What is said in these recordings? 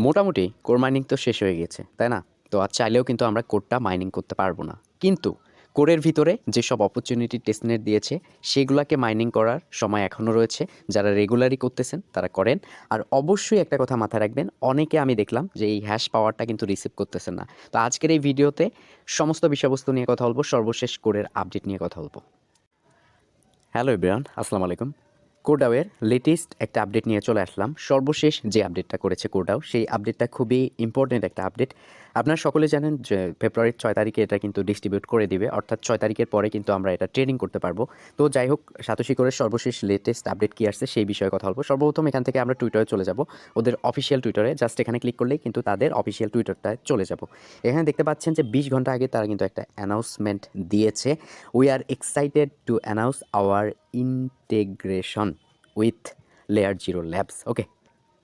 মোটামুটি core mining তো শেষ হয়ে গেছে, তাই না? তো আর চাইলেও কিন্তু আমরা কোরটা মাইনিং করতে পারবো না। কিন্তু কোরের ভিতরে যেসব অপরচুনিটি টেস্টনেট দিয়েছে সেগুলাকে মাইনিং করার সময় এখনও রয়েছে। যারা রেগুলারই করতেছেন তারা করেন। আর অবশ্যই একটা কথা মাথায় রাখবেন, অনেকে আমি দেখলাম যে এই হ্যাশ পাওয়ারটা কিন্তু রিসিভ করতেছেন না। তো আজকের এই ভিডিওতে সমস্ত বিষয়বস্তু নিয়ে কথা বলবো, সর্বশেষ কোরের আপডেট নিয়ে কথা বলবো। হ্যালো এভরিওয়ান, আসসালামু আলাইকুম। কোরডাওয়ের লেটেস্ট একটা আপডেট নিয়ে চলে আসলাম। সর্বশেষ যে আপডেটটা করেছে কোরডাও, সেই আপডেটটা খুবই ইম্পর্টেন্ট একটা আপডেট। আপনারা সকলে জানেন যে ফেব্রুয়ারির 6 তারিখে এটা কিন্তু ডিস্ট্রিবিউট করে দিবে, অর্থাৎ 6 তারিখের পরে কিন্তু আমরা এটা ট্রেডিং করতে পারবো। তো যাই হোক, সাতোশি কোরের সর্বশেষ লেটেস্ট আপডেট কী আসছে সেই বিষয়ে কথা বলবো। সর্বপ্রথম এখান থেকে আমরা টুইটারে চলে যাব, ওদের অফিসিয়াল টুইটারে। জাস্ট এখানে ক্লিক করলেই কিন্তু তাদের অফিসিয়াল টুইটারটায় চলে যাব। এখানে দেখতে পাচ্ছেন যে 20 ঘন্টা আগে তারা কিন্তু একটা অ্যানাউন্সমেন্ট দিয়েছে। We are excited to announce our integration with layer zero labs. Okay,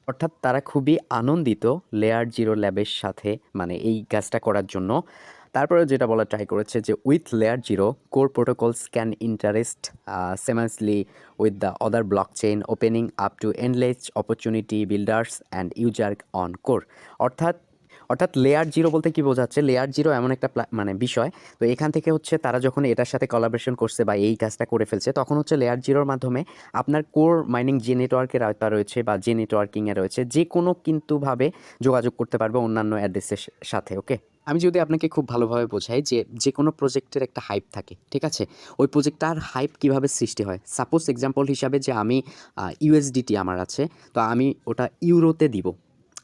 অর্থাৎ তারা খুবই আনন্দিত লেয়ার জিরো ল্যাবের সাথে, মানে এই কাজটা করার জন্য। তারপরে যেটা বলা ট্রাই করেছে যে with layer zero core protocols can interest seamlessly with the other blockchain opening up to endless opportunity builders and user on core. অর্থাৎ অর্থাৎ লেয়ার জিরো বলতে কি বোঝাচ্ছে, লেয়ার জিরো এমন একটা মানে বিষয়। তো এখান থেকে হচ্ছে তারা যখন এটার সাথে কোলাবোরেশন করছে বা এই কাজটা করে ফেলছে, তখন হচ্ছে লেয়ার জিরোর মাধ্যমে আপনার কোর মাইনিং যে নেটওয়ার্কের আওতা রয়েছে বা যে নেটওয়ার্কিংয়ে রয়েছে, যে কোনো কিন্তু ভাবে যোগাযোগ করতে পারবে অন্যান্য অ্যাড্রেসের সাথে। ওকে, আমি যদি আপনাকে খুব ভালোভাবে বোঝাই যে যে কোনো প্রজেক্টের একটা হাইপ থাকে, ঠিক আছে? ওই প্রজেক্টটার হাইপ কীভাবে সৃষ্টি হয়, সাপোজ এক্সাম্পল হিসাবে যে আমি ইউএসডিটি আমার আছে, তো আমি ওটা ইউরোতে দিব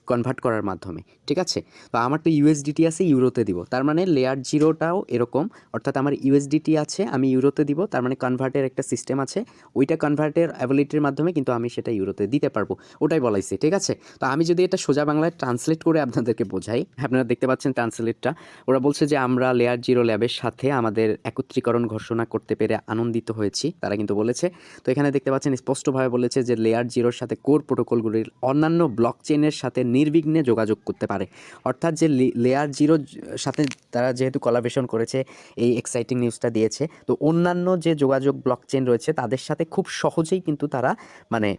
কনভার্ট করার মাধ্যমে, ঠিক আছে? তো আমার তো ইউএসডিটি আছে, ইউরোতে দিব। তার মানে লেয়ার জিরোটাও এরকম, অর্থাৎ আমার ইউএসডিটি আছে, আমি ইউরোতে দিব, তার মানে কনভার্টের একটা সিস্টেম আছে। ওইটা কনভার্টের অ্যাবিলিটির মাধ্যমে কিন্তু আমি সেটা ইউরোতে দিতে পারবো, ওটাই বলাইছে, ঠিক আছে? তো আমি যদি এটা সোজা বাংলায় ট্রান্সলেট করে আপনাদেরকে বোঝাই, আপনারা দেখতে পাচ্ছেন ট্রান্সলেটটা। ওরা বলছে যে আমরা লেয়ার জিরো ল্যাবের সাথে আমাদের একত্রীকরণ ঘোষণা করতে পেরে আনন্দিত হয়েছি, তারা কিন্তু বলেছে। তো এখানে দেখতে পাচ্ছেন স্পষ্টভাবে বলেছে যে লেয়ার জিরোর সাথে কোর প্রোটোকলগুলির অন্যান্য ব্লক চেইনের সাথে নির্বিঘ্নে যোগাযোগ করতে পারে। অর্থাৎ যে লেয়ার জিরোর সাথে তারা যেহেতু কোলাবোরেশন করেছে, এই এক্সাইটিং নিউজটা দিয়েছে, তো অন্যান্য যে যোগাযোগ ব্লক চেইন রয়েছে তাদের সাথে খুব সহজেই কিন্তু তারা মানে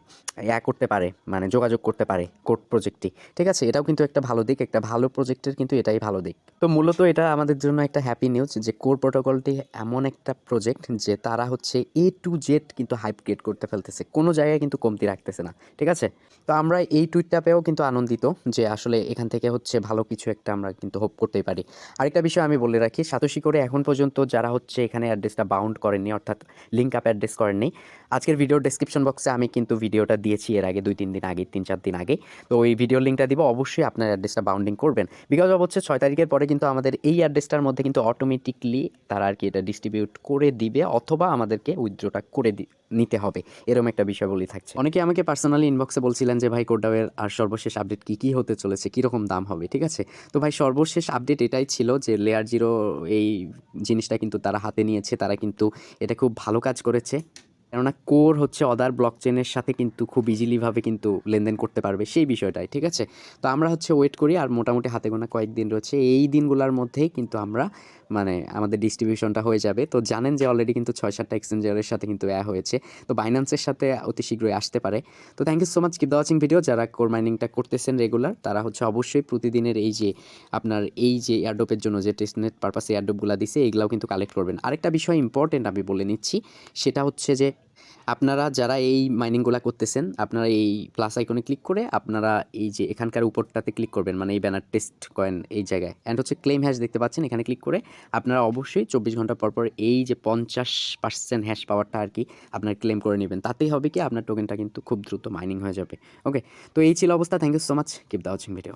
করতে পারে, মানে যোগাযোগ করতে পারে কোর প্রজেক্টটি, ঠিক আছে? এটাও কিন্তু একটা ভালো দিক, একটা ভালো প্রজেক্টের কিন্তু এটাই ভালো দিক। তো মূলত এটা আমাদের জন্য একটা হ্যাপি নিউজ যে কোর প্রোটোকলটি এমন একটা প্রজেক্ট যে তারা হচ্ছে এ টু জেড কিন্তু হাইপ ক্রিয়েট করতে ফেলতেছে, কোনো জায়গায় কিন্তু কমতি রাখতেছে না, ঠিক আছে? তো আমরা এই টুইটটা পেয়েও কিন্তু আনন্দিত যে আসলে এখান থেকে হচ্ছে ভালো কিছু একটা আমরা কিন্তু হোপ করতেই পারি। আরেকটা বিষয় আমি বলে রাখি, সাতোশি করে এখন পর্যন্ত যারা হচ্ছে এখানে অ্যাড্রেসটা বাউন্ড করেননি, অর্থাৎ লিঙ্ক আপ অ্যাড্রেস করেননি, আজকের ভিডিওর ডেসক্রিপশন বক্সে আমি কিন্তু ভিডিওটা দিয়েছি এর আগে 2-3 দিন আগে, 3-4 দিন আগে। তো ওই ভিডিওর লিঙ্কটা দিব, অবশ্যই আপনার অ্যাড্রেসটা বাউন্ডিং করবেন। বিকজ অফ হচ্ছে 6 তারিখের পরে কিন্তু আমাদের এই অ্যাড্রেসটার মধ্যে কিন্তু অটোমেটিকলি তারা আর কি এটা ডিস্ট্রিবিউট করে দিবে, অথবা আমাদেরকে উইথড্রটা করে নিতে হবে, এরকম একটা বিষয়বলি থাকছে। অনেকে আমাকে পার্সোনালি ইনবক্সে বলছিলেন যে ভাই কোরডাওয়ের আর সর্বশেষ আপডেট কী হতে চলেছে, কীরকম দাম হবে, ঠিক আছে? তো ভাই সর্বশেষ আপডেট এটাই ছিল যে লেয়ার জিরো এই জিনিসটা কিন্তু তারা হাতে নিয়েছে, তারা কিন্তু এটা খুব ভালো কাজ করেছে। কেননা কোর হচ্ছে অদার ব্লক চেনের সাথে কিন্তু খুব ইজিলিভাবে কিন্তু লেনদেন করতে পারবে, সেই বিষয়টাই, ঠিক আছে? তো আমরা হচ্ছে ওয়েট করি, আর মোটামুটি হাতে গোনা কয়েকদিন রয়েছে, এই দিনগুলোর মধ্যেই কিন্তু আমরা মানে আমাদের ডিস্ট্রিবিউশনটা হয়ে যাবে। তো জানেন যে অলরেডি কিন্তু 6-7টা এক্সচেঞ্জারের সাথে কিন্তু হয়েছে, তো বাইন্যান্সের সাথে অতি শীঘ্রই আসতে পারে। তো thank you so much, keep the watching video. যারা কোর মাইনিংটা করতেছেন রেগুলার, তারা হচ্ছে অবশ্যই প্রতিদিনের এই যে আপনার এই যে এয়ারড্রপের জন্য যে টেস্টনেট পারপাসে এয়ারড্রপগুলো দিছে, এগুলাও কিন্তু কালেক্ট করবেন। আরেকটা বিষয় ইম্পর্টেন্ট আমি বলে নিচ্ছি, সেটা হচ্ছে যে আপনারা যারা এই মাইনিংগুলো করতেছেন, আপনারা এই প্লাস আইকনে ক্লিক করে আপনারা এই যে এখানকার উপরটাতে ক্লিক করবেন, মানে এই ব্যানার টেস্ট কয়েন এই জায়গায়, অ্যান্ড হচ্ছে ক্লেম হ্যাশ দেখতে পাচ্ছেন, এখানে ক্লিক করে আপনারা অবশ্যই 24 ঘন্টা পর পর এই যে 50% হ্যাশ পাওয়ারটা আর কি আপনার ক্লেম করে নেবেন। তাতেই হবে কি আপনার টোকেনটা কিন্তু খুব দ্রুত মাইনিং হয়ে যাবে। ওকে, তো এই ছিল অবস্থা। Thank you so much, keep the watching video.